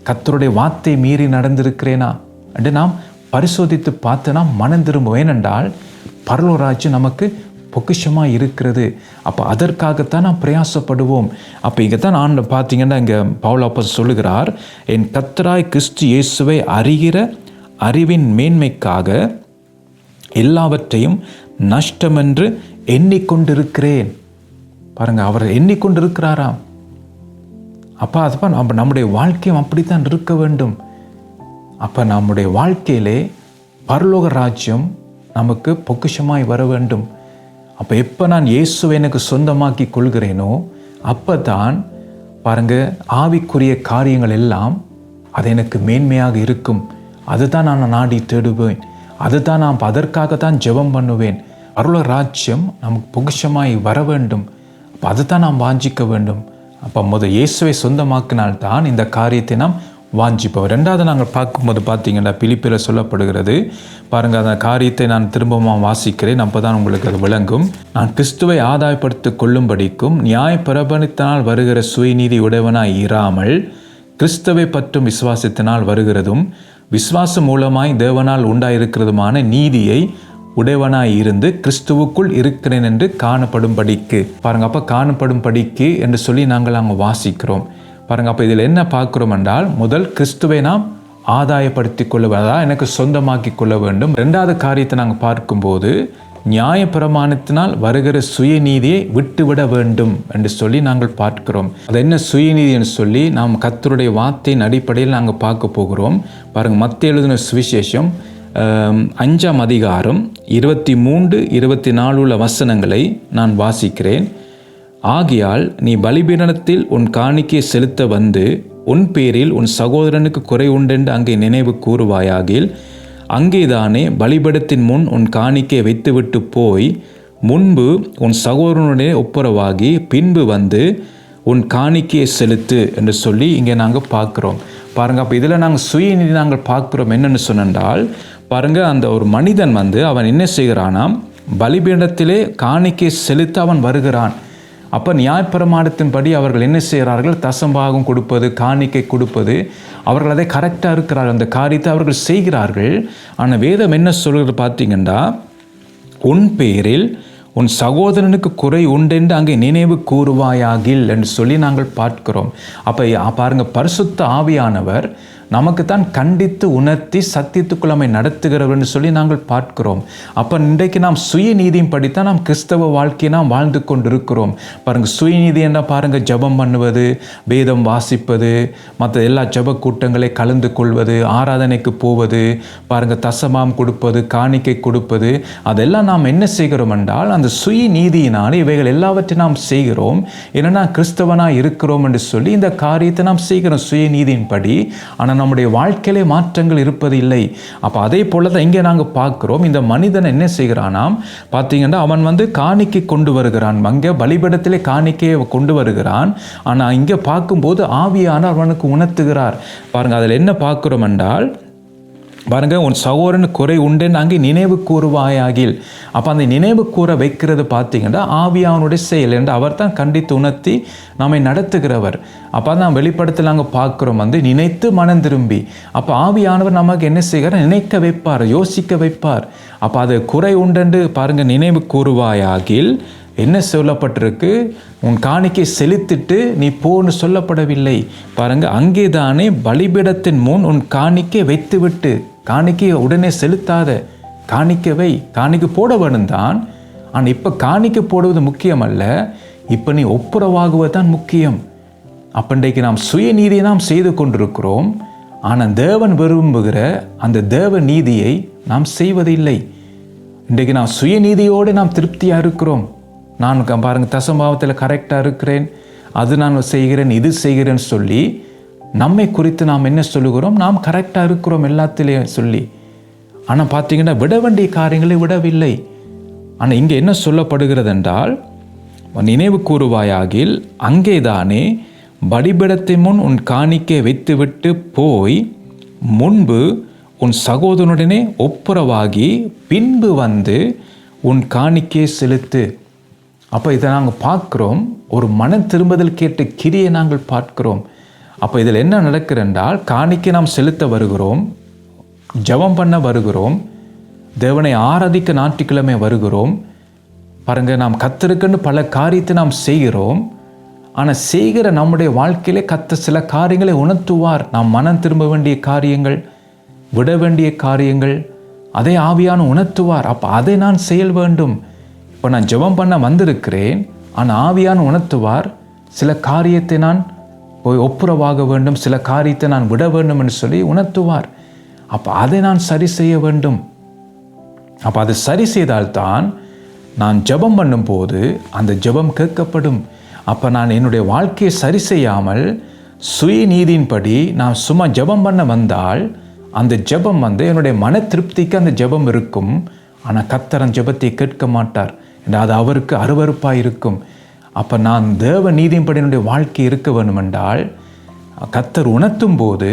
கர்த்தருடைய வார்த்தை மீறி நடந்திருக்கிறேனா என்று நாம் பரிசோதித்து பார்த்து நாம் மனம் திரும்புவோம். ஏனென்றால் பரலோக ராஜ்யம் நமக்கு பொக்கிஷமாக இருக்கிறது. அப்போ அதற்காகத்தான் நாம் பிரயாசப்படுவோம். அப்போ இங்கே தான் நான் பார்த்தீங்கன்னா இங்கே பவுல் அப்போஸ்தலன் சொல்லுகிறார், என் கர்த்தராய் கிறிஸ்து இயேசுவை அறிகிற அறிவின் மேன்மைக்காக எல்லாவற்றையும் நஷ்டமென்று எண்ணிக்கொண்டிருக்கிறேன். பாருங்க, அவர் எண்ணிக்கொண்டிருக்கிறாராம். அப்போ அதுப்பா நம்முடைய வாழ்க்கையும் அப்படித்தான் இருக்க வேண்டும். அப்போ நம்முடைய வாழ்க்கையிலே பரலோக ராஜ்யம் நமக்கு பொக்கிஷமாய் வர வேண்டும். அப்போ எப்போ நான் இயேசுவை எனக்கு சொந்தமாக்கி கொள்கிறேனோ அப்போ தான் பாருங்க ஆவிக்குரிய காரியங்கள் எல்லாம் அது எனக்கு மேன்மையாக இருக்கும். அதுதான் நான் நாடி தேடுவேன். அதுதான் நான் அதற்காகத்தான் ஜெபம் பண்ணுவேன். பரலோக ராஜ்யம் நமக்கு பொக்கிஷமாய் வர வேண்டும். அப்போ அதுதான் நாம் வாஞ்சிக்க வேண்டும். அப்போ முதல் இயேசுவை சொந்தமாக்கினால்தான் இந்த காரியத்தை நாம் வாஞ்சிப்போம். ரெண்டாவது நாங்கள் பார்க்கும்போது பார்த்தீங்கன்னா பிலிப்பியில் சொல்லப்படுகிறது பாருங்கள், அந்த காரியத்தை நான் திரும்பவும் வாசிக்கிறேன், அப்போ தான் உங்களுக்கு அது விளங்கும். நான் கிறிஸ்துவை ஆதாயப்படுத்தி கொள்ளும்படிக்கும் நியாய பிரபலத்தினால் வருகிற சுயநீதி உடையவனாய் இராமல் கிறிஸ்துவை பற்றும் விசுவாசத்தினால் வருகிறதும் விசுவாசம் மூலமாய் தேவனால் உண்டாயிருக்கிறதுமான நீதியை உடையவனாய் இருந்து கிறிஸ்துவுக்குள் இருக்கிறேன் என்று காணப்படும்படிக்கு. பாருங்க, அப்போ காணப்படும்படிக்கு என்று சொல்லி நாங்கள் அங்கே வாசிக்கிறோம். பாருங்க, அப்போ இதில் என்ன பார்க்கிறோம் என்றால் முதல் கிறிஸ்துவை நாம் ஆதாயப்படுத்தி கொள்வதா எனக்கு சொந்தமாக்கி கொள்ள வேண்டும். ரெண்டாவது காரியத்தை நாங்கள் பார்க்கும்போது நியாய பிரமாணத்தினால் வருகிற சுயநீதியை விட்டுவிட வேண்டும் என்று சொல்லி நாங்கள் பார்க்கிறோம். அது என்ன சுயநீதி என்று சொல்லி நாம் கர்த்தருடைய வார்த்தையின் அடிப்படையில் நாங்கள் பார்க்க போகிறோம். பாருங்கள், மத்தேயு எழுதின சுவிசேஷம் 5ஆம் அதிகாரம் 23, 24 உள்ள வசனங்களை நான் வாசிக்கிறேன். ஆகையால் நீ பலிபீடத்தில் உன் காணிக்கையை செலுத்த வந்து உன் பேரில் உன் சகோதரனுக்கு குறை உண்டென்று அங்கே நினைவு கூறுவாயாகில் அங்கேதானே பலிபீடத்தின் முன் உன் காணிக்கையை வைத்துவிட்டு போய் முன்பு உன் சகோதரனுடைய ஒப்புரவாகி பின்பு வந்து உன் காணிக்கையை செலுத்து என்று சொல்லி இங்கே நாங்கள் பார்க்குறோம். பாருங்கள், அப்போ இதில் நாங்கள் சுயநீதி நாங்கள் பார்க்குறோம். என்னென்னு சொன்னால் பாருங்கள், அந்த ஒரு மனிதன் வந்து அவன் என்ன செய்கிறானாம், பலிபீடத்திலே காணிக்கையை செலுத்த அவன் வருகிறான். அப்போ நியாயப்பிரமாணத்தின்படி அவர்கள் என்ன செய்கிறார்கள், தசம்பாகம் கொடுப்பது, காணிக்கை கொடுப்பது, அவர்கள் அதை கரெக்டாக இருக்கிறார்கள், அந்த காரியத்தை அவர்கள் செய்கிறார்கள். ஆனால் வேதம் என்ன சொல்கிறது பார்த்தீங்கன்னா, உன் பேரில் உன் சகோதரனுக்கு குறை உண்டென்று அங்கே நினைவு கூறுவாயாகில் என்று சொல்லி நாங்கள் பார்க்கிறோம். அப்போ பாருங்கள், பரிசுத்த ஆவியானவர் நமக்கு தான் கண்டித்து உணர்த்தி சத்தியத்துக்குள்ளமை நடத்துகிறவர்னு சொல்லி நாங்கள் பார்க்கிறோம். அப்போ இன்றைக்கு நாம் சுயநீதியும் படித்தான் நாம் கிறிஸ்தவ வாழ்க்கையை நாம் வாழ்ந்து கொண்டு இருக்கிறோம். பாருங்கள், சுயநீதி என்ன பாருங்கள், ஜெபம் பண்ணுவது, வேதம் வாசிப்பது, மற்ற எல்லா ஜெப கூட்டங்களை கலந்து கொள்வது, ஆராதனைக்கு போவது, பாருங்கள் தசமாம் கொடுப்பது, காணிக்கை கொடுப்பது, அதெல்லாம் நாம் என்ன செய்கிறோம் என்றால் அந்த சுயநீதியினால் இவைகள் எல்லாவற்றையும் நாம் செய்கிறோம். ஏன்னா கிறிஸ்தவனாக இருக்கிறோம் என்று சொல்லி இந்த காரியத்தை நாம் செய்கிறோம் சுயநீதியின்படி. ஆனால் நம்முடைய வாழ்க்கையிலே மாற்றங்கள் இருப்பது இல்லை. அப்போ அதே போல தான் இங்கே நாங்கள் பார்க்கிறோம். இந்த மனிதன் என்ன செய்கிறானாம் பார்த்தீங்கன்னா, அவன் வந்து காணிக்கை கொண்டு வருகிறான், அங்கே பலிபீடத்திலே காணிக்கையை கொண்டு வருகிறான். ஆனால் இங்கே பார்க்கும்போது ஆவியானவர் அவனுக்கு உணர்த்துகிறார். பாருங்கள், அதில் என்ன பார்க்கிறோம் என்றால் பாருங்க, உன் சகோதரன் குறை உண்டென்னு அங்கே நினைவு கூறுவாயாகில். அப்போ அந்த நினைவு கூற வைக்கிறது பார்த்தீங்கன்னா ஆவியானுடைய செயல் என்று அவர் தான் கண்டித்து உணர்த்தி நம்மை நடத்துகிறவர். அப்போ தான் வெளிப்படத்தில் நாங்கள் பார்க்குறோம் வந்து நினைத்து மனம் திரும்பி. அப்போ ஆவியானவர் நமக்கு என்ன செய்கிறார், நினைக்க வைப்பார், யோசிக்க வைப்பார். அப்போ அது குறை உண்டென்று பாருங்கள் நினைவு கூறுவாயாகில் என்ன சொல்லப்பட்டிருக்கு, உன் காணிக்கை செலுத்திட்டு நீ போன்னு சொல்லப்படவில்லை. பாருங்க, அங்கே தானே பலிபீடத்தின் முன் உன் காணிக்கை வைத்துவிட்டு, காணிக்கையை உடனே செலுத்தாத, காணிக்கை வை, காணிக்கை போட வேணும் தான். ஆனால் இப்போ காணிக்கை போடுவது முக்கியம் அல்ல, இப்போ நீ ஒப்புரவாகுவது தான் முக்கியம். அப்போ இன்றைக்கு நாம் சுயநீதியை நாம் செய்து கொண்டிருக்கிறோம். ஆனால் தேவன் விரும்புகிற அந்த தேவ நீதியை நாம் செய்வதில்லை. இன்றைக்கு நாம் சுயநீதியோடு நாம் திருப்தியாக இருக்கிறோம். நான் பாருங்கள் தசம்பாவத்தில் கரெக்டாக இருக்கிறேன், அது நான் செய்கிறேன், இது செய்கிறேன்னு சொல்லி நம்மை குறித்து நாம் என்ன சொல்லுகிறோம், நாம் கரெக்டாக இருக்கிறோம் எல்லாத்திலையும் சொல்லி. ஆனால் பார்த்தீங்கன்னா விட வேண்டிய காரியங்களை விடவில்லை. ஆனால் இங்கே என்ன சொல்லப்படுகிறது என்றால், நினைவு கூறுவாயாகில் அங்கே தானே பலிபீடத்தின் முன் உன் காணிக்கை வைத்துவிட்டு போய் முன்பு உன் சகோதரனுடனே ஒப்புரவாகி பின்பு வந்து உன் காணிக்கையை செலுத்து. அப்போ இதை நாங்கள் பார்க்குறோம், ஒரு மன திரும்புதல் கேட்ட கிரியை நாங்கள் பார்க்கிறோம். அப்போ இதில் என்ன நடக்கிறென்றால், காணிக்கை நாம் செலுத்த வருகிறோம், ஜெபம் பண்ண வருகிறோம், தேவனை ஆராதிக்க ஞாயிற்றுக்கிழமை வருகிறோம். பாருங்கள், நாம் கர்த்தருக்குன்னு பல காரியத்தை நாம் செய்கிறோம். ஆனால் செய்கிற நம்முடைய வாழ்க்கையிலே கர்த்தர் சில காரியங்களை உணர்த்துவார். நாம் மனம் திரும்ப வேண்டிய காரியங்கள், விட வேண்டிய காரியங்கள், அதை ஆவியான உணர்த்துவார். அப்போ அதை நான் செயல் வேண்டும். இப்போ நான் ஜெபம் பண்ண வந்திருக்கிறேன், ஆனால் ஆவியான உணர்த்துவார், சில காரியத்தை நான் போய் ஒப்புரவாக வேண்டும், சில காரியத்தை நான் விட வேண்டும் என்று சொல்லி உணர்த்துவார். அப்போ அதை நான் சரி செய்ய வேண்டும். அப்போ அதை சரி செய்தால்தான் நான் ஜெபம் பண்ணும்போது அந்த ஜெபம் கேட்கப்படும். அப்போ நான் என்னுடைய வாழ்க்கையை சரி செய்யாமல் சுயநீதியின்படி நான் சும்மா ஜெபம் பண்ண வந்தால் அந்த ஜெபம் என்னுடைய மன திருப்திக்கு அந்த ஜெபம் இருக்கும். ஆனால் கர்த்தர் அந்த ஜெபத்தை கேட்க மாட்டார். அது அவருக்கு அருவருப்பாக இருக்கும். அப்போ நான் தேவ நீதியின்படி என்னுடைய வாழ்க்கை இருக்க வேண்டும் என்றால் கர்த்தர் உணர்த்தும் போது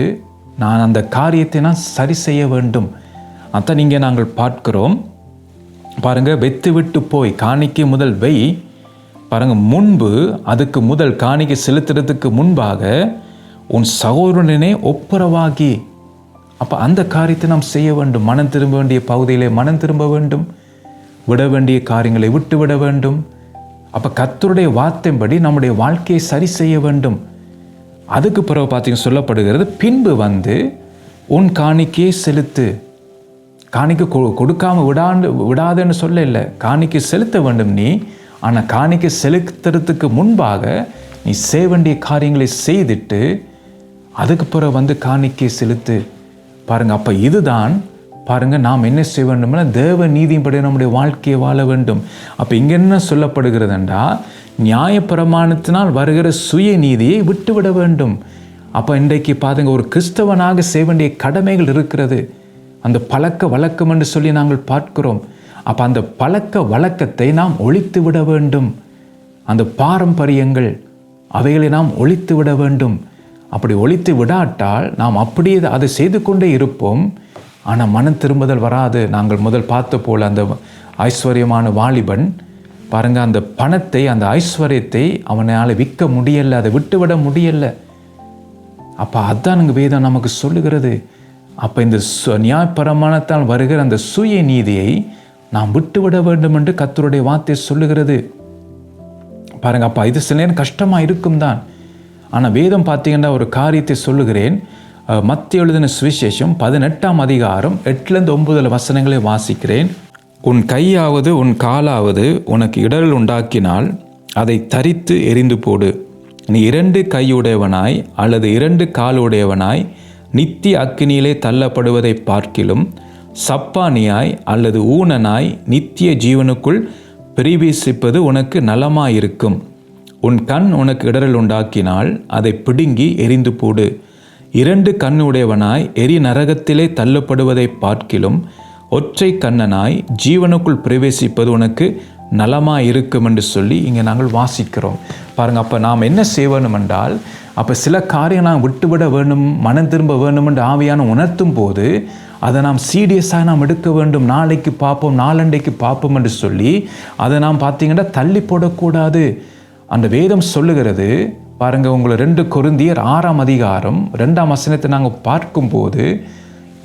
நான் அந்த காரியத்தை நான் சரி செய்ய வேண்டும். அதான் இங்கே நாங்கள் பார்க்கிறோம். பாருங்கள், வெத்து விட்டு போய் காணிக்கை முதல் வை. பாருங்கள், முன்பு அதுக்கு முதல் காணிக்கை செலுத்துறதுக்கு முன்பாக உன் சகோதரனே ஒப்புரவாகி. அப்போ அந்த காரியத்தை நாம் செய்ய வேண்டும். மனம் திரும்ப வேண்டிய பகுதியிலே மனம் திரும்ப வேண்டும், விட வேண்டிய காரியங்களை விட்டு விட வேண்டும். அப்போ கர்த்தருடைய வார்த்தையின்படி நம்முடைய வாழ்க்கையை சரி செய்ய வேண்டும். அதுக்கு பிறகு பார்த்தீங்கன்னா சொல்லப்படுகிறது, பின்பு வந்து உன் காணிக்கையை செலுத்து. காணிக்கை கொடுக்காம விடாதுன்னு சொல்ல இல்லை, காணிக்கை செலுத்த வேண்டும் நீ. ஆனால் காணிக்கை செலுத்துறதுக்கு முன்பாக நீ செய்ய வேண்டிய காரியங்களை செய்துட்டு அதுக்கு பிறகு வந்து காணிக்கை செலுத்து. பாருங்கள், அப்போ இதுதான் பாருங்கள், நாம் என்ன செய்ய வேண்டும்னா தேவ நீதியின்படி நம்முடைய வாழ்க்கையை வாழ வேண்டும். அப்போ இங்கே என்ன சொல்லப்படுகிறதுண்டா, நியாயப்பிரமாணத்தினால் வருகிற சுய நீதியை விட்டுவிட வேண்டும். அப்போ இன்றைக்கு பாருங்க, ஒரு கிறிஸ்தவனாக செய்ய வேண்டிய கடமைகள் இருக்கிறது. அந்த பழக்க வழக்கம் என்று சொல்லி நாங்கள் பார்க்கிறோம். அப்போ அந்த பழக்க வழக்கத்தை நாம் ஒழித்து விட வேண்டும். அந்த பாரம்பரியங்கள் அவைகளை நாம் ஒழித்து விட வேண்டும். அப்படி ஒழித்து விடாட்டால் நாம் அப்படியே அதை செய்து கொண்டே இருப்போம். ஆனால் மனம் திரும்புதல் வராது. நாங்கள் முதல் பார்த்த போல் அந்த ஐஸ்வர்யமான வாலிபன் பாருங்கள், அந்த பணத்தை, அந்த ஐஸ்வர்யத்தை அவனால் விற்க முடியலை, அதை விட்டுவிட முடியலை. அப்போ அதான் வேதம் நமக்கு சொல்லுகிறது. அப்போ இந்த நியாயப்பிரமாணத்தால் வருகிற அந்த சுய நீதியை நாம் விட்டுவிட வேண்டும் என்று கர்த்தருடைய வார்த்தை சொல்லுகிறது. பாருங்கள், அப்போ இது சில நேரம் கஷ்டமாக இருக்கும் தான். ஆனால் வேதம் பார்த்தீங்கன்னா ஒரு காரியத்தை சொல்லுகிறேன். மத்தேயு எழுதின சுவிசேஷம் 18ஆம் அதிகாரம் 8-9 வசனங்களை வாசிக்கிறேன். உன் கையாவது உன் காலாவது உனக்கு இடரல் உண்டாக்கினால் அதை தரித்து எறிந்து போடு. நீ 2 கையுடையவனாய் அல்லது 2 காலுடையவனாய் நித்திய அக்கினியிலே தள்ளப்படுவதை பார்க்கிலும் சப்பானியாய் அல்லது ஊனனாய் நித்திய ஜீவனுக்குள் பிரவேசிப்பது உனக்கு நலமாயிருக்கும். உன் கண் உனக்கு இடரல் உண்டாக்கினால் அதை பிடுங்கி எறிந்து போடு. 2 கண்ணுடையவனாய் எரி நரகத்திலே தள்ளப்படுவதை பார்க்கிலும் ஒற்றை கண்ணனாய் ஜீவனுக்குள் பிரவேசிப்பது உனக்கு நலமாயிருக்கும் என்று சொல்லி இங்கே நாங்கள் வாசிக்கிறோம். பாருங்கள், அப்போ நாம் என்ன செய்யணும் என்றால், அப்போ சில காரியம் நாம் விட்டுவிட வேண்டும், மனம் திரும்ப வேண்டும் என்று ஆவியான உணர்த்தும் போது அதை நாம் சீரியஸாக நாம் எடுக்க வேண்டும். நாளைக்கு பார்ப்போம், நாளண்டைக்கு பார்ப்போம் என்று சொல்லி அதை நாம் பார்த்தீங்கன்னா தள்ளி போடக்கூடாது. அந்த வேதம் சொல்லுகிறது பாருங்கள், உங்களை 2 கொரிந்தியர் 6ஆம் அதிகாரம் 2ஆம் வசனத்தை நாங்கள் பார்க்கும்போது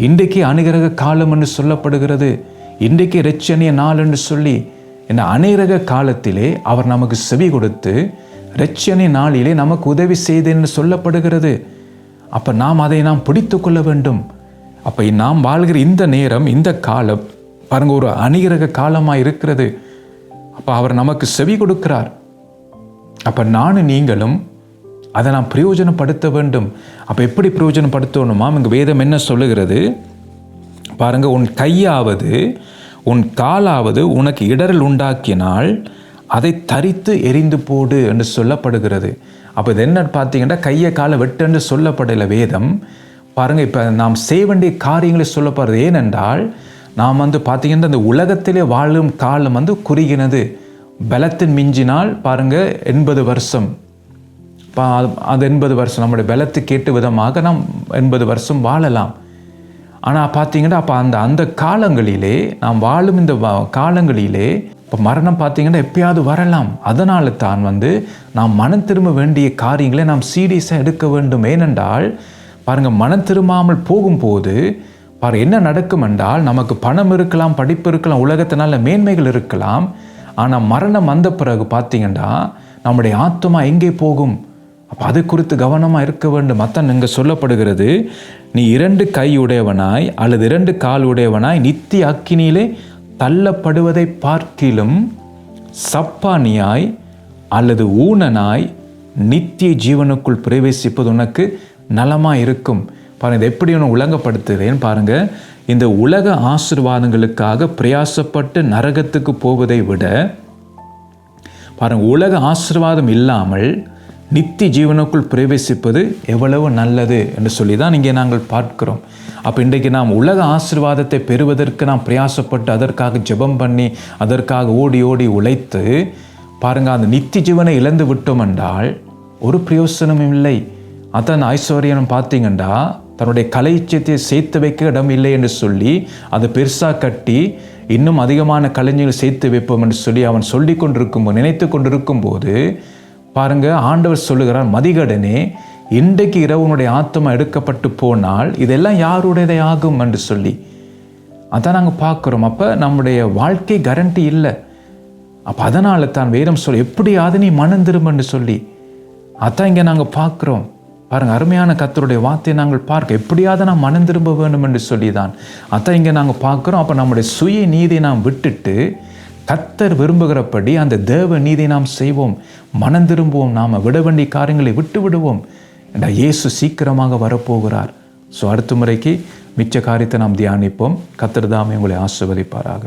இன்றைக்கு அனுகிரக காலம் என்று சொல்லப்படுகிறது. இன்றைக்கு இரட்சணிய நாள் என்று சொல்லி இந்த அநேக காலத்திலே அவர் நமக்கு செவி கொடுத்து இரட்சணிய நாளிலே நமக்கு உதவி செய்தேன்னு சொல்லப்படுகிறது. அப்போ நாம் அதை நாம் பிடித்து கொள்ள வேண்டும். அப்போ நாம் வாழ்கிற இந்த நேரம், இந்த காலம் பாருங்கள், ஒரு அநேக காலமாக இருக்கிறது. அப்போ அவர் நமக்கு செவி கொடுக்கிறார். அப்போ நானும் நீங்களும் அதை நாம் பிரயோஜனப்படுத்த வேண்டும். அப்போ எப்படி பிரயோஜனப்படுத்தணுமா? இங்கே வேதம் என்ன சொல்லுகிறது பாருங்கள், உன் கையாவது உன் காலாவது உனக்கு இடரல் உண்டாக்கினால் அதை தரித்து எறிந்து போடு என்று சொல்லப்படுகிறது. அப்போ இது என்ன பார்த்தீங்கன்னா, கையை காலை வெட்டுன்னு சொல்லப்படலை வேதம். பாருங்கள், இப்போ நாம் செய்ய வேண்டிய காரியங்களை சொல்லப்படுறது. ஏனென்றால் நாம் பார்த்தீங்கன்னா இந்த உலகத்திலே வாழும் காலம் குறுகினது. பலத்தின் மிஞ்சினால் பாருங்கள் 80 வருஷம், அது 80 வருஷம் நம்முடைய பலத்துக்கு ஏற்ற விதமாக நாம் 80 வருஷம் வாழலாம். ஆனால் பார்த்தீங்கன்னா அப்போ அந்த காலங்களிலே நாம் வாழும் இந்த காலங்களிலே இப்போ மரணம் பார்த்தீங்கன்னா எப்பயாவது வரலாம். அதனால தான் நாம் மனம் திரும்ப வேண்டிய காரியங்களை நாம் சீரியஸாக எடுக்க வேண்டும். ஏனென்றால் பாருங்கள், மனம் திரும்பாமல் போகும்போது என்ன நடக்கும் என்றால், நமக்கு பணம் இருக்கலாம், படிப்பு இருக்கலாம், உலகத்தினால மேன்மைகள் இருக்கலாம். ஆனால் மரணம் வந்த பிறகு பார்த்தீங்கன்னா நம்முடைய ஆத்மா எங்கே போகும்? அப்போ அது குறித்து கவனமாக இருக்க வேண்டும். அத்தான் இங்கே சொல்லப்படுகிறது, நீ 2 கை உடையவனாய் அல்லது 2 கால் உடையவனாய் நித்திய அக்கினியிலே தள்ளப்படுவதை பார்க்கிலும் சப்பானியாய் அல்லது ஊனனாய் நித்திய ஜீவனுக்குள் பிரவேசிப்பது உனக்கு நலமாக இருக்கும். பாருங்கள், இதை எப்படி ஒன்று உலகப்படுத்துகிறேன் பாருங்கள். இந்த உலக ஆசீர்வாதங்களுக்காக பிரயாசப்பட்டு நரகத்துக்கு போவதை விட பாருங்கள், உலக ஆசீர்வாதம் இல்லாமல் நித்திய ஜீவனுக்குள் பிரவேசிப்பது எவ்வளவு நல்லது என்று சொல்லி தான் இங்கே நாங்கள் பார்க்கிறோம். அப்போ இன்றைக்கு நாம் உலக ஆசீர்வாதத்தை பெறுவதற்கு நாம் பிரயாசப்பட்டு அதற்காக ஜெபம் பண்ணி அதற்காக ஓடி ஓடி உழைத்து பாருங்கள், அந்த நித்திய ஜீவனை இழந்து விட்டோம் என்றால் ஒரு பிரயோசனமும் இல்லை. அதான் ஐஸ்வர்யன் பார்த்தீங்கன்னா தன்னுடைய கலைச்சத்தை சேர்த்து வைக்க இடம் இல்லை என்று சொல்லி அதை பெருசாக கட்டி இன்னும் அதிகமான கலைஞர்கள் சேர்த்து வைப்போம் என்று சொல்லி அவன் சொல்லி கொண்டிருக்கும்போது, நினைத்து கொண்டிருக்கும் போது பாருங்கள், ஆண்டவர் சொல்லுகிறார், மதிகடனே, இன்றைக்கு இரவு உன்னுடைய ஆத்மா எடுக்கப்பட்டு போனால் இதெல்லாம் யாருடையதை ஆகும் என்று சொல்லி. அதான் நாங்கள் பார்க்குறோம். அப்போ நம்முடைய வாழ்க்கை கேரண்டி இல்லை. அப்போ அதனால தான் வேதம் சொல்லி எப்படியாவது நீ மனம் திரும்ப என்று சொல்லி. அதான் இங்கே நாங்கள் பார்க்குறோம். பாருங்கள், அருமையான கர்த்தருடைய வார்த்தையை நாங்கள் பார்க்க எப்படியாவது நாம் மனம் திரும்ப வேண்டும் என்று சொல்லி தான். அதான் இங்கே நாங்கள் பார்க்குறோம். அப்போ நம்முடைய சுய நீதியை நாம் விட்டுட்டு கர்த்தர் விரும்புகிறபடி அந்த தேவ நீதியை நாம் செய்வோம், மனம் திரும்புவோம், நாம் விட வேண்டிய காரியங்களை விட்டு விடுவோம். இயேசு சீக்கிரமாக வரப்போகிறார். ஸோ அடுத்த முறைக்கு மிச்ச காரியத்தை நாம் தியானிப்போம். கர்த்தர் தாமே உங்களை ஆசீர்வதிப்பாராக.